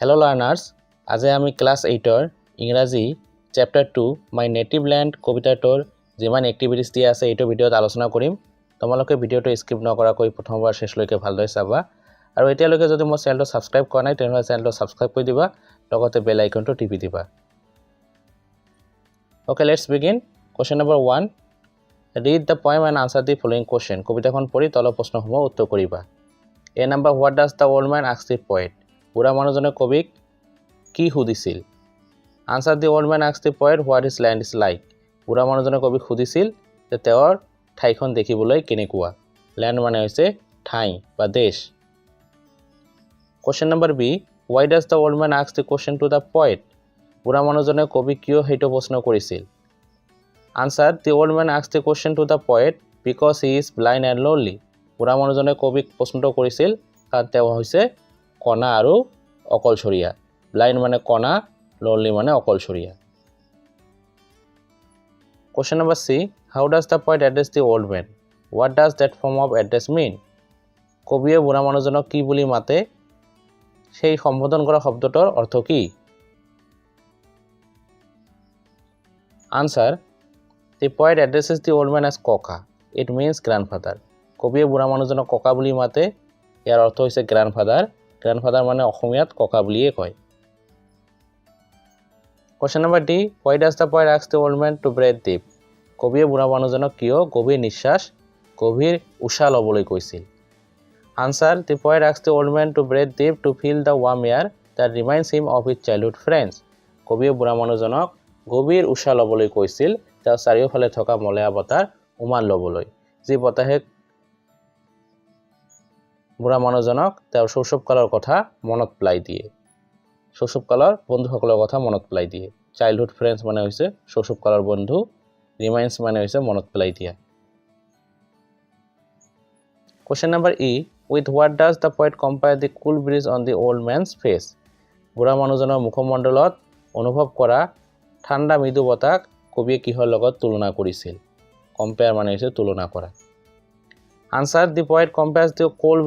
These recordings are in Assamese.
Hello learners, আজি আমি ক্লাস 8 ইংৰাজী চ্যাপ্টাৰ 2 মাই নেটিভ ল্যান্ড কবিতাটোৰ যিমান এক্টিভিটিজ দিয়া আছে এইটো ভিডিওত আলোচনা কৰিম। তোমালোকে ভিডিওটো স্কিপ নকৰাকৈ প্ৰথমবাৰ শেষলৈকে ভালদৰে চাবা আৰু এতিয়ালৈকে যদি মোৰ চেনেলটো সাবস্ক্ৰাইব কৰা নাই তেনে চেনেলটো সাবস্ক্ৰাইব কৰি দিবা লগতে বেল আইকনটো টিপি দিবা। Okay, let's begin. Question number 1. Read the poem and answer the following question. কবিতাখন পঢ়ি তলৰ প্ৰশ্নসমূহ উত্তৰ কৰিবা। A number, what does the old man ask the poet? বুঢ়া মানুহজনে কবিক কি সুধিছিল? Answer, the old man asked the poet what his land is like. বুঢ়া মানুহজনে কবিক সুধিছিল যে তেওঁৰ ঠাইখন দেখিবলৈ কেনেকুৱা। Land মানে হৈছে ঠাই বা দেশ। Question number B. Why does the old man ask the question to the poet? বুঢ়া মানুহজনে কবিক কিয় সেইটো প্ৰশ্ন কৰিছিল? Answer, the old man asked the question to the poet because he is blind and lonely. বুঢ়া মানুহজনে কবিক প্ৰশ্নটো কৰিছিল কাৰণ তেওঁ হৈছে কণা আৰু অকলশৰীয়া। Blind মানে কণা, lonely মানে অকলশৰীয়া। Question number C. How does the poet address the old man? What does that form of address mean? কবিয়ে বুঢ়া মানুহজনক কি বুলি মাতে? সেই সম্বোধন কৰা শব্দটোৰ অৰ্থ কি? Answer, the poet addresses the old man as Koka. It means grandfather. কবিয়ে বুঢ়া মানুহজনক ককা বুলি মাতে, ইয়াৰ অৰ্থ হৈছে grandfather. Grandfather মানে অসমীয়াত ককা বুলিয়ে কয়। Question number D. Why does the poet ask the old man to breathe deep? কবিয়ে বুঢ়া মানুহজনক কিয় গভীৰ নিশ্বাস, গভীৰ উশাহ ল'বলৈ কৈছিল? Answer, the poet asked the old man to breathe deep to feel the warm air that reminds him of his childhood friends. কবিয়ে বুঢ়া মানুহজনক গভীৰ উশাহ ল'বলৈ কৈছিল তেওঁৰ চাৰিওফালে থকা মলয়া বতাহ উমান ল'বলৈ, যি বতাহে বুঢ়া মানুহজনক তেওঁৰ শৈশৱকালৰ কথা মনত পেলাই দিয়ে। শৈশৱকালৰ বন্ধুসকলৰ কথা মনত পেলাই দিয়ে। চাইল্ডহুড ফ্ৰেণ্ডছ মানে হৈছে শৈশৱকালৰ বন্ধু, ৰিমাইন্ডছ মানে হৈছে মনত পেলাই দিয়া। Question number E. With what does the poet compare the cool breeze on the old man's face? বুঢ়া মানুহজনৰ মুখমণ্ডলত অনুভৱ কৰা ঠাণ্ডা মৃদু বতাহ কবিয়ে কিহৰ লগত তুলনা কৰিছিল? Compare মানে হৈছে তুলনা কৰা। Answer, the poet compares the cool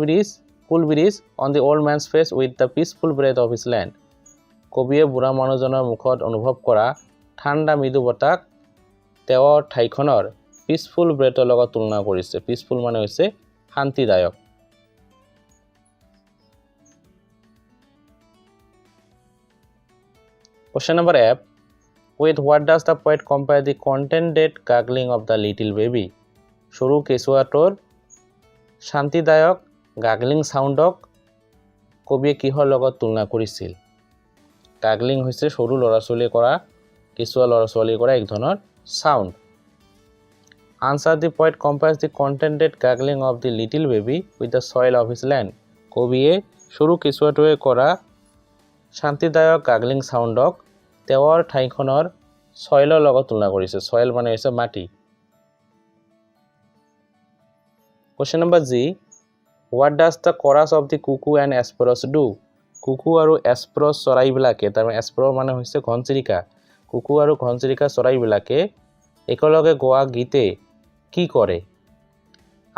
breeze on the old man's face with the peaceful breath of his land. কবিয়ে বুঢ়া মানুহজনৰ মুখত অনুভৱ কৰা ঠাণ্ডা মৃদু বতাহ তেওঁৰ ঠাইখনৰ পিচফুল ব্ৰেথৰ লগত তুলনা কৰিছে। পিচফুল মানে হৈছে শান্তিদায়ক। Question number F. With what does the poet compare the contented gargling of the little baby? সৰু কেঁচুৱাটোৰ শান্তিদায়ক গাগলিং সাউণ্ডক কবিয়ে কিহৰ লগত তুলনা কৰিছিল? গাগলিং হৈছে সৰু ল'ৰা ছোৱালীয়ে কৰা, কেঁচুৱা ল'ৰা ছোৱালীয়ে কৰা এক ধৰণৰ sound. Answer, the poet compares the contented gargling of the little baby with the soil of his land. কবিয়ে সৰু কেঁচুৱাটোৱে কৰা শান্তিদায়ক গাগলিং সাউণ্ডক তেওঁৰ ঠাইখনৰ সইলৰ লগত তুলনা কৰিছে। সইল মানে হৈছে মাটি। Question number G. What does the chorus of the cuckoo and sparrows do? কুকু আৰু এস্পৰছ চৰাইবিলাকে, তাৰমানে এস্পৰ মানে হৈছে ঘনচিৰিকা, কুকু আৰু ঘনচিৰিকা চৰাইবিলাকে একেলগে গোৱা গীতে কি কৰে?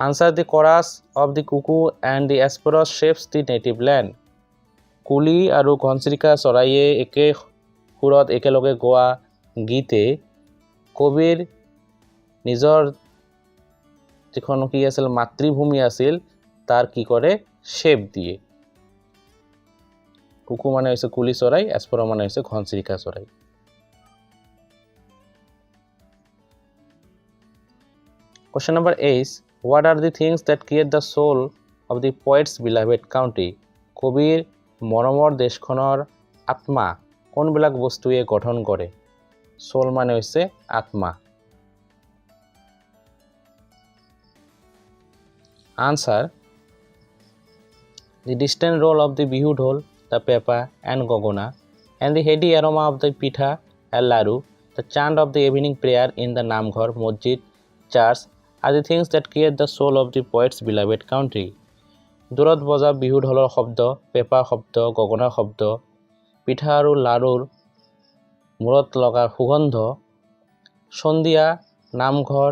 Answer, the chorus of the cuckoo and the sparrows shapes the native land. কুলি আৰু ঘনচিৰিকা চৰাইয়ে একে সুৰত একেলগে গোৱা গীতে কবিৰ নিজৰ যিখন কি আছিল মাতৃভূমি আছিল তাৰ কি কৰে? শেপ দিয়ে। কুকু মানে হৈছে কুলি চৰাই, এস্পৰ মানে হৈছে ঘনচিৰিকা চৰাই। Question number H. What are the things that create the soul of the poet's beloved country? কবিৰ মৰমৰ দেশখনৰ আত্মা কোনবিলাক বস্তুৱে গঠন কৰে? সোল মানে হৈছে আত্মা। Answer, the distant roll of the bihu dhol, the pepa and gogona, and the heady aroma of the pitha and laru, the chant of the evening prayer in the namghar, mosjid, church are the things that create the soul of the poet's beloved country. দূৰত বজা বিহু ঢোলৰ শব্দ, পেপা শব্দ, গগনা শব্দ, পিঠা আৰু লাৰুৰ মূৰত লগা সুগন্ধ, সন্ধিয়া নামঘৰ,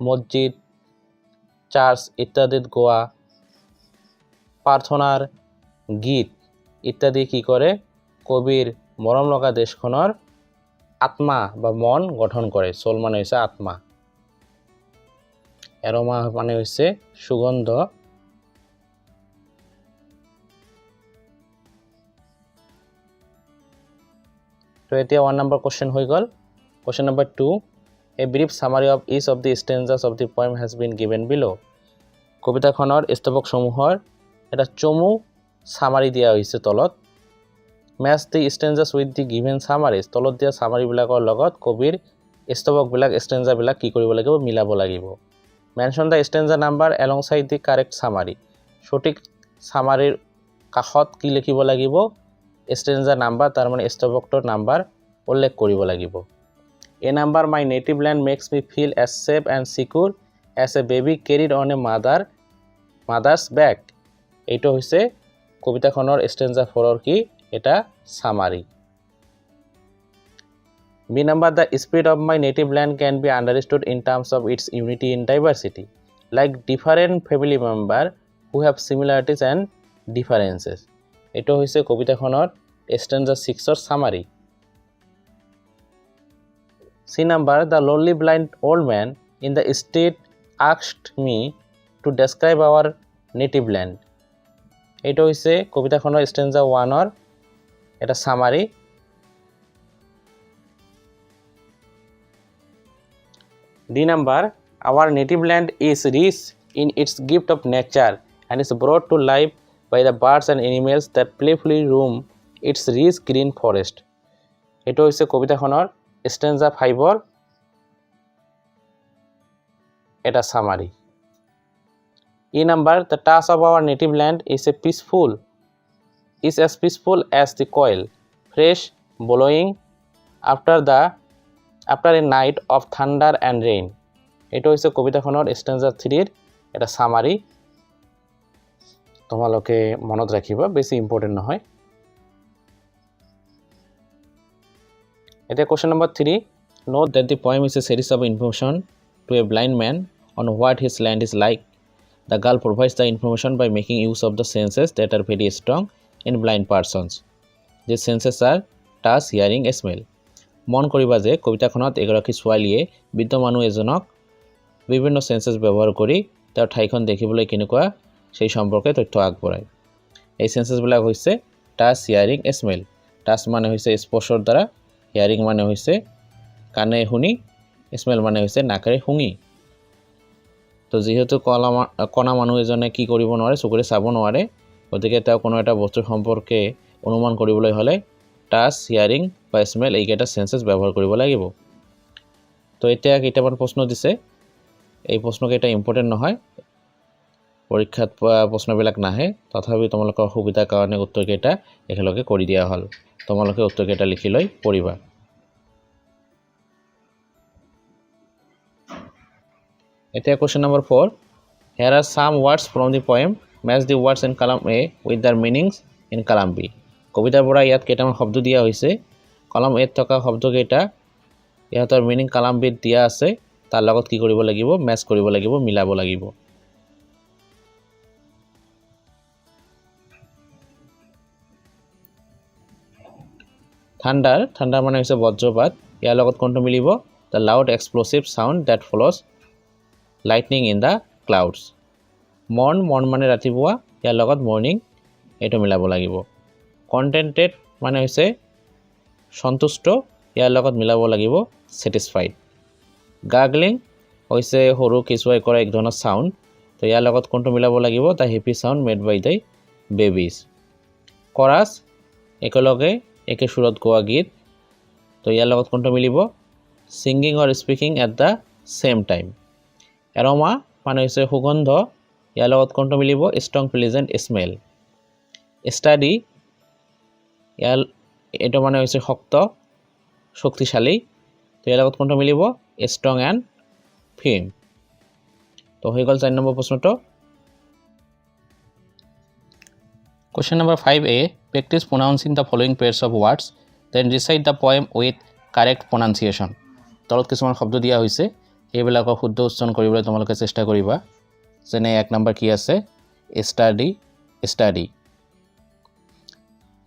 মছজিদ, চাৰ্চ ইত্যাদিত গোৱা প্ৰাৰ্থনাৰ গীত ইত্যাদি কি কৰে? কবিৰ মৰম লগা দেশখনৰ আত্মা বা মন গঠন কৰে সোল মানে হৈছে আত্মা এৰোমা মানে হৈছে সুগন্ধ তো এতিয়া 1 নম্বৰ কোশ্চেন হৈ গল question number 2 A brief summary of each of the stanzas of the poem has been given below কবিতাখনৰ স্তবক সমূহৰ এটা চমু সামাৰি দিয়া হৈছে তলত match the stanzas with the given summaries তলত দিয়া সামাৰি বিলাকৰ লগত কবিৰ স্তবক বিলাক stanza বিলাক কি কৰিব লাগিব মিলাব লাগিব mention the stanza number alongside the correct summary সঠিক সামাৰিৰ কাষত কি লিখিব লাগিব stanza number তাৰ মানে স্তবকটোৰ নাম্বাৰ উল্লেখ কৰিব লাগিব A number my native land makes me feel as safe and secure as a baby carried on a mother's back এইটো হৈছে কবিতাখনৰ stanza 4 কি এটা summary B number the spirit of my native land can be understood in terms of its unity in diversity like different family member who have similarities and differences এইটো হৈছে কবিতাখনৰ stanza 6 ৰ summary C number the lonely blind old man in the street asked me to describe our native land এইটো হৈছে কবিতাখনৰ stanza 1 ৰ এটা summary D number our native land is rich in its gift of nature and is brought to life by the birds and animals that playfully roam its rich green forest এইটো হৈছে কবিতাখনৰ stanza 5 ৰ এটা summary E number the task of our native land is as peaceful as the coil fresh blowing after a night of thunder and rain এইটো হৈছে কবিতাখনৰ stanza 3 ৰ এটা সামাৰি তোমালোকে মনত ৰাখিবা বেছি ইম্পৰ্টেন্ট নহয় এতিয়া question number 3 note that the poem is a series of information to a blind man on what his land is like the girl provides the information by making use of the senses that are very strong in blind persons these senses are touch hearing smell মন কৰিবা যে কবিতাখনত এগৰাকী ছোৱালীয়ে বৃদ্ধ মানুহ এজনক বিভিন্ন সেন্সেস ব্যৱহাৰ কৰি তাৰ ঠাইখন দেখিবলৈ কেনেকুৱা সেই সম্পৰ্কে তথ্য আগবঢ়ায় এই সেন্সেস বিলাক হৈছে টাচ হিয়াৰিং স্মেল টাচ মানে হৈছে স্পৰ্শৰ দ্বাৰা হিয়াৰিং মানে হৈছে কাণে শুনি স্মেল মানে হৈছে নাকেৰে শুঙি তো যেহেতু কণা মানুহ এজনে কি কৰিব নোৱাৰে চকুৰে চাব নোৱাৰে গতিকে তেওঁ কোনো এটা বস্তুৰ সম্পৰ্কে অনুমান কৰিবলৈ হলে টাচ হিয়াৰিং বা স্মেল এইকেইটা সেন্সেস ব্যৱহাৰ কৰিব লাগিব তো এতিয়া কেইটামান প্ৰশ্ন দিছে এই প্ৰশ্নকেইটা ইম্পৰ্টেন্ট নহয় পৰীক্ষাত প্ৰশ্নবিলাক নাহে তথাপি তোমালোকৰ সুবিধাৰ কাৰণে উত্তৰকেইটা একেলগে কৰি দিয়া হল তোমালোকে উত্তৰকেইটা লিখি লৈ পঢ়িবা এতিয়া question number 4 here are some words from the poem match the words in column A with their meanings in column B কবিতাৰ পৰা ইয়াত কেইটামান শব্দ দিয়া হৈছে কলম A থকা শব্দকেইটা ইয়াতৰ মিনিং কলম B দিয়া আছে তাৰ লগত কি কৰিব লাগিব ম্যাচ কৰিব লাগিব মিলাব লাগিব thunder মানে হৈছে বজ্ৰপাত ইয়াৰ লগত কোনটো মিলিব the loud explosive sound that follows lightning in the clouds morn মানে ৰাতিপুৱা ইয়াৰ লগত morning এটো মিলাব লাগিব contented মানে হৈছে সন্তুষ্ট ইয়াৰ লগত মিলাব লাগিব satisfied gargling হৈছে হৰু কেঁচুৱাই কৰা এক ধৰণৰ সাউন্ড তো ইয়াৰ লগত কোনটো মিলাব লাগিব the happy sound made by the babies chorus একেলগে একে সুৰত গোৱা গীত তো ইয়াৰ লগত কোনটো মিলিব singing or speaking at the same time aroma মানে হৈছে সুগন্ধ ইয়াৰ লগত কোনটো মিলিব strong pleasant smell study ইয়াৰ এটো মানে হৈছে শক্ত শক্তিশালী তো ইয়াৰ লগত কোনটো মিলিব strong and firm তো হৈ গল 4 নম্বৰ প্ৰশ্নটো question number 5a practice pronouncing the following pairs of words then recite the poem with correct pronunciation তলত কিছুমান শব্দ দিয়া হৈছে এইবিলাকৰ শুদ্ধ উচ্চাৰণ কৰিবলৈ তোমালোকে চেষ্টা কৰিবা যেনে 1 নম্বৰ কি আছে study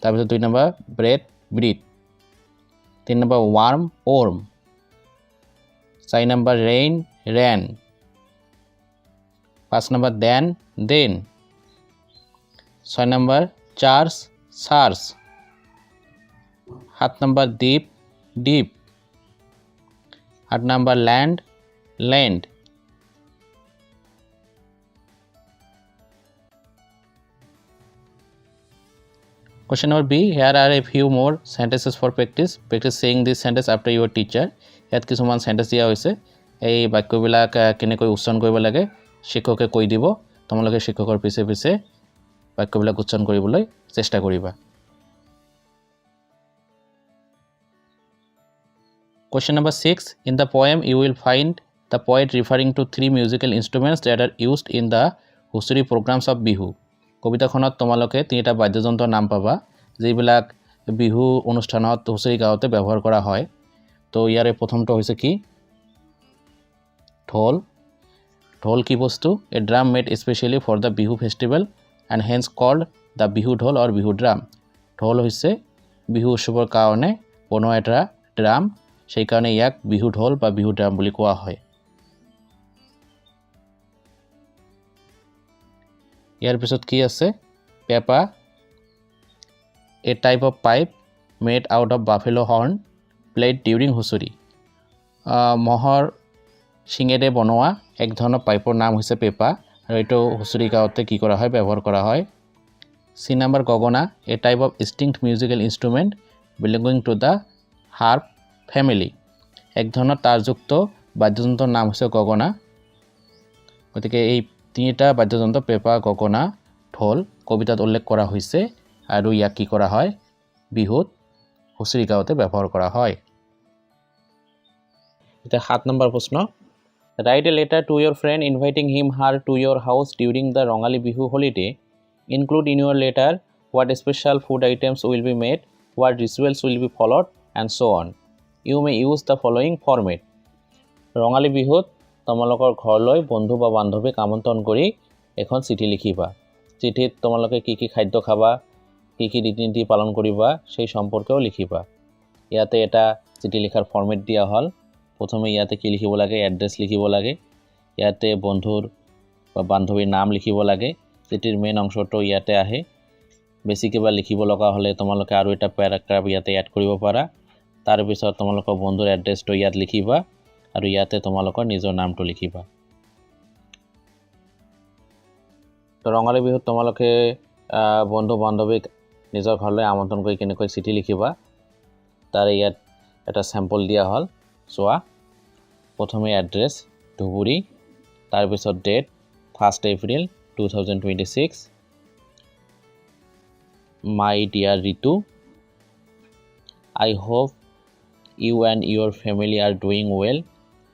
তাৰপিছত 2 নম্বৰ ব্ৰেড ব্ৰীড 3 নম্বৰ ৱাৰ্ম ৱৰ্ম 4 নম্বৰ ৰেইন ৰেন 5 নম্বৰ দেন দেন 6 নম্বৰ চাৰ্জ চাৰ্জ 7 নম্বৰ দ্বীপ দ্বীপ 8 নম্বৰ land land Question number B. Here are a few more sentences for practice. Practice saying this sentence after your teacher. ইয়াত কিছুমান সেন্টেন্স দিয়া হৈছে এই বাক্যবিলাক কেনেকৈ উচ্চাৰণ কৰিব লাগে শিক্ষকে কৈ দিব তোমালোকে শিক্ষকৰ পিছে পিছে বাক্যবিলাক উচ্চাৰণ কৰিবলৈ চেষ্টা কৰিবা Question number 6. In the poem you will find the poet referring to 3 musical instruments that are used in the Husori programs of Bihu. কবিতাখনত তোমালোকে তিনিটা বাদ্যযন্ত্ৰৰ নাম পাবা যিবিলাক বিহু অনুষ্ঠানত হুঁচৰি গাওঁতে ব্যৱহাৰ কৰা হয় তো ইয়াৰে প্ৰথমটো হৈছে কি ঢোল ঢোল কি বস্তু a drum made especially for the Bihu festival and hence called the Bihu ঢোল or Bihu drum ঢোল হৈছে বিহু উৎসৱৰ কাৰণে বনোৱা এটা ড্ৰাম সেই কাৰণে ইয়াক বিহু ঢোল বা বিহু ড্ৰাম বুলি কোৱা হয় ইয়াৰ পিছত কি আছে পেপা a type of pipe made out of buffalo horn played during হুঁচৰি মহৰ শিঙেৰে বনোৱা এক ধৰণৰ পাইপৰ নাম হৈছে পেপা আৰু এটো হুঁচৰি গাওঁতে কি কৰা হয় ব্যৱহাৰ কৰা হয় সি নম্বৰ গগনা a type of distinct musical instrument belonging to the harp family এক ধৰণৰ তাৰযুক্ত বাদ্যযন্ত্ৰৰ নাম হৈছে গগনা গতিকে এই তিনিটা বাদ্যযন্ত্ৰ পেপা গগনা ঢোল কবিতাত উল্লেখ কৰা হৈছে আৰু ইয়াক কি কৰা হয় বিহুত হুঁচৰি গাওঁতে ব্যৱহাৰ কৰা হয় এটা 7 নম্বৰ প্ৰশ্ন Write a letter to your friend inviting him her to your house during the Rongali Bihu holiday include in your letter what special food items will be made what rituals will be followed and so on you may use the following format Rongali Bihut তোমালোকৰ ঘৰলৈ বন্ধু বা বান্ধৱীক আমন্ত্ৰণ কৰি এখন চিঠি লিখিবা চিঠিত তোমালোকে কি কি খাদ্য খাবা কি কি ৰীতি-নীতি পালন কৰিবা সেই সম্পৰ্কেও লিখিবা ইয়াতে এটা চিঠি লিখাৰ ফৰমেট দিয়া হল প্ৰথমে ইয়াতে কি লিখিব লাগে এড্ৰেছ লিখিব লাগে ইয়াতে বন্ধুৰ বা বান্ধৱীৰ নাম লিখিব লাগে চিঠিৰ মেইন অংশটো ইয়াতে আহে বেছি কিবা লিখিব লগা হলে তোমালোকে আৰু এটা প্যাৰাগ্ৰাফ ইয়াতে এড কৰিব পাৰা তাৰ পিছত তোমালোকৰ বন্ধুৰ এড্ৰেছটো ইয়াত লিখিবা আৰু ইয়াতে তোমালোকৰ নিজৰ নামটো লিখিবা তো ৰঙালী বিহুত তোমালোকে বন্ধু বান্ধৱীক নিজৰ ঘৰলৈ আমন্ত্ৰণ কৰি কেনেকৈ চিঠি লিখিবা তাৰ ইয়াত এটা স্যাম্পল দিয়া হল সোৱা প্ৰথমে এড্ৰেছ ধুবুৰী তাৰ পিছত date 1 April 2026 my dear Ritu I hope you and your family are doing well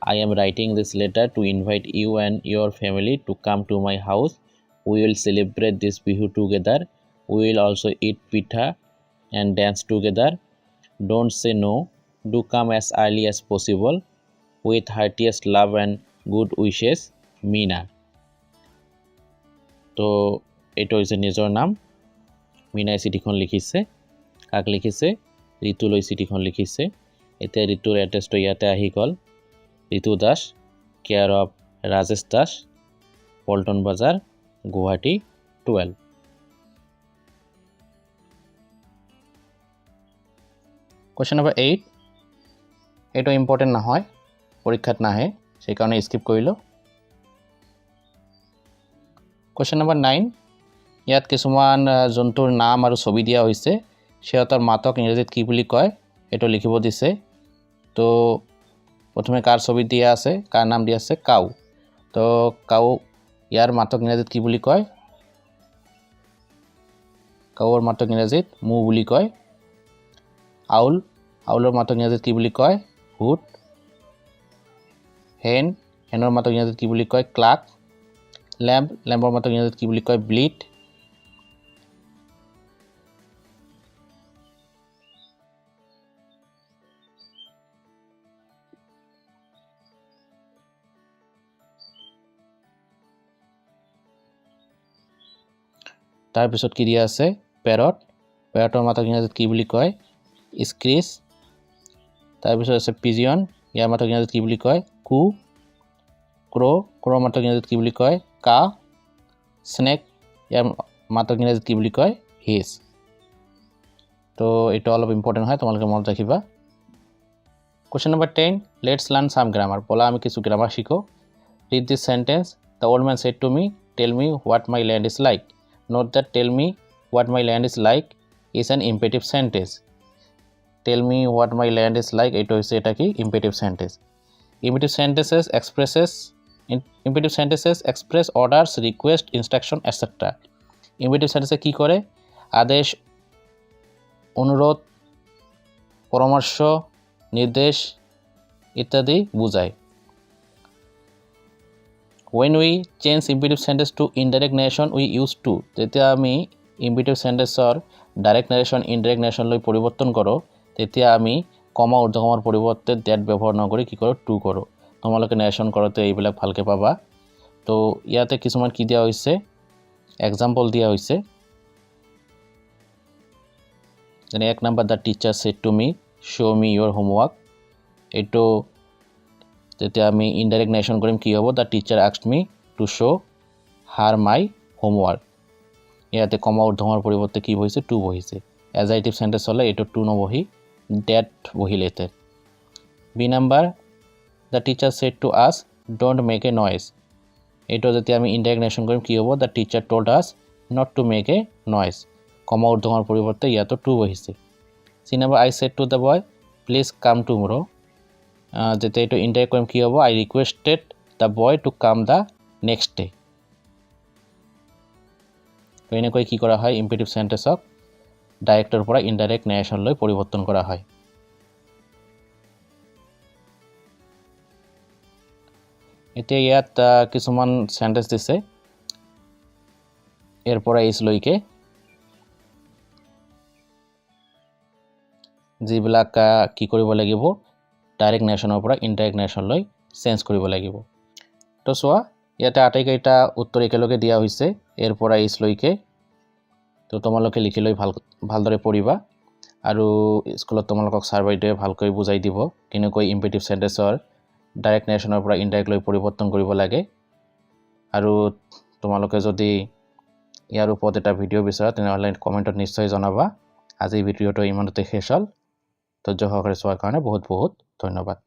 I am writing this letter to invite you and your family to come to my house. We will celebrate this Bihu together. We will also eat pitha and dance together. Don't say no. Do come as early as possible. With heartiest love and good wishes, Meena. তো এটো হৈছে নিজৰ নাম মিনাই চিঠিখন লিখিছে কাক লিখিছে ঋতুলৈ চিঠিখন লিখিছে এতিয়া ঋতুৰ এড্ৰেছটো ইয়াতে আহি গল ঋতু Das care of Rajesh Das Paltan Bazar Guwahati 12 Question number 8 এটো ইম্পৰ্টেন্ট না হয় পৰীক্ষাত নাহে সেই কাৰণে স্কিপ কৰিলো Question number 9 ইয়াত কিছুমান জন্তুৰ নাম আৰু ছবি দিয়া হৈছে সিহঁতৰ মাতক ইংৰাজীত কি বুলি কয় এটো লিখিব দিছে তো প্ৰথমে কাৰ ছবি দিয়া আছে কাৰ নাম দিয়া আছে কাউ তো কাউ ইয়াৰ মাতক ইংৰাজীত কি বুলি কয় কাউৰ মাতক ইংৰাজীত মু বুলি কয় আউল আউলৰ মাতক ইংৰাজীত কি বুলি কয় হুট হেন হেনৰ মাতক ইংৰাজীত কি বুলি কয় ক্লাক ল্যাম্প ল্যাম্পৰ মাতক ইংৰাজীত কি বুলি কয় ব্লিট তাৰ পিছত কি দিয়া আছে প্যাৰট পেৰটৰ মাতক ইংৰাজীত কি বুলি কয় স্ক্ৰিচ তাৰপিছত আছে পিজিয়ন ইয়াৰ মাতক ইংৰাজীত কি বুলি কয় কু ক্ৰ মাতক ইংৰাজীত কি বুলি কয় কা স্নেক ইয়াৰ মাতক ইংৰাজীত কি বুলি কয় হিছ তো এটা অলপ ইম্পৰ্টেন্ট হয় তোমালোকে মনত ৰাখিবা Question number 10 let's learn some grammar বলা আমি কিছু গ্রামার শিখো read this sentence the old man said to me tell me what my land is like note that tell me what my land is like is an imperative sentence tell me what my land is like এটা হইছে এটা কি imperative sentence imperative sentences express orders request instruction etc imperative sentence কি করে আদেশ অনুরোধ পরামর্শ নির্দেশ ইত্যাদি বোঝায় when we change imperative sentence to indirect narration we use to যেতিয়া আমি imperative sentenceৰ direct narration indirect narration লৈ পৰিৱৰ্তন কৰো তেতিয়া আমি কমা ঊৰ্ধ্বকমাৰ পৰিৱৰ্তে that ব্যৱহাৰ নকৰি কি কৰো to কৰো তোমালোকে narration কৰোতে এইবিলাক ভালকে পাবা তো ইয়াতে কিছুমান কি দিয়া হৈছে এক্সাম্পল দিয়া হৈছে যেনে এক number the teacher said to me show me your homework এটো যেতিয়া আমি ইনডাইরেক্ট নেশন কৰিম কি হ'ব the teacher asked me to show her my homework ইয়াতে কমা ঊৰ্ধ্বকমাৰ পৰিৱৰ্তে কি হৈছে to বহিছে অ্যাজাইটিভ সেন্টেন্স হলে এটো to নবহি that বহিলেতে B number the teacher said to us don't make a noise এটো যেতিয়া আমি ইনডাইরেক্ট নেশন কৰিম কি হ'ব the teacher told us not to make a noise কমা ঊৰ্ধ্বকমাৰ পৰিৱৰ্তে ইয়াতো to বহিছে সি number I said to the boy please come tomorrow যেতিয়া এটো ইনডাইরেক্ট কৰিম কি হ'ব I requested the boy to come the next day তো এনেকৈ কি কৰা হয় ইম্পেৰেটিভ সেন্টেন্সক ডাইৰেক্টৰ পৰা ইনডাইৰেক্ট নেৰেশন লৈ পৰিৱৰ্তন কৰা হয় এতিয়া ইয়াত কিছুমান সেন্টেন্স দিছে এৰ পৰা ইজ লৈকে যিবিলাক কি কৰিব লাগিব ডাইৰেক্ট নেৰেশনৰ পৰা ইনডাইৰেক্ট নেৰেশন লৈ চেঞ্জ কৰিব লাগিব তো সোৱা ইয়াতে আটাইকেইটা উত্তৰ একেলগে দিয়া হৈছে এৰ পৰা ইজ লৈকে তো তোমালোকে লিখি লৈ ভালদৰে পঢ়িবা আৰু স্কুলত তোমালোকক স্যাৰ বাইদেৱে ভালকৈ বুজাই দিব কেনেকৈ ইম্পেৰেটিভ সেন্টেন্সৰ ডাইৰেক্ট নেৰেশনৰ পৰা ইনডাইৰেক্ট লৈ পৰিৱৰ্তন কৰিব লাগে আৰু তোমালোকে যদি ইয়াৰ ওপৰত এটা ভিডিও বিচাৰা তেনেহলে কমেন্টত নিশ্চয় জনাবা আজি ভিডিওটো ইমানতে শেষ হ'ল ধৈৰ্য সহকাৰে চোৱাৰ কাৰণে বহুত বহুত ধন্যবাদ